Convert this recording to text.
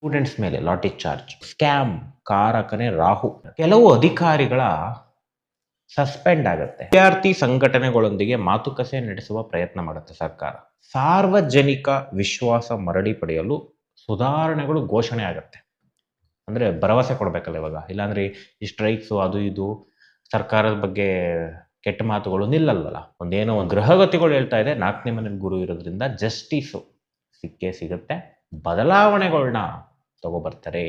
Students ಮೇಲೆ ಲಾಠಿ charge, scam ಕಾರಕನೇ Rahu. ಕೆಲವು ಅಧಿಕಾರಿಗಳ ಸಸ್ಪೆಂಡ್ ಆಗುತ್ತೆ. ವಿದ್ಯಾರ್ಥಿ ಸಂಘಟನೆಗಳೊಂದಿಗೆ ಮಾತುಕತೆ ನಡೆಸುವ ಪ್ರಯತ್ನ ಮಾಡುತ್ತೆ ಸರ್ಕಾರ. ಸಾರ್ವಜನಿಕ ವಿಶ್ವಾಸ ಮರಳಿ ಪಡೆಯಲು ಸುಧಾರಣೆಗಳು ಘೋಷಣೆ ಆಗುತ್ತೆ. ಅಂದ್ರೆ ಭರವಸೆ ಕೊಡ್ಬೇಕಲ್ಲ ಇವಾಗ, ಇಲ್ಲಾಂದ್ರೆ ಈ ಸ್ಟ್ರೈಕ್ಸು ಅದು ಇದು ಸರ್ಕಾರದ ಬಗ್ಗೆ ಕೆಟ್ಟ ಮಾತುಗಳು ನಿಲ್ಲಲ್ವಲ್ಲ. ಒಂದೇನೋ ಒಂದು ಗ್ರಹಗತಿಗಳು ಹೇಳ್ತಾ ಇದೆ 4ನೇ ಮನೇಲಿ ಗುರು ಇರೋದ್ರಿಂದ ಜಸ್ಟಿಸು ಸಿಕ್ಕೇ ಸಿಗುತ್ತೆ, ಬದಲಾವಣೆಗಳನ್ನ ತಗೋಬರ್ತಾರೆ.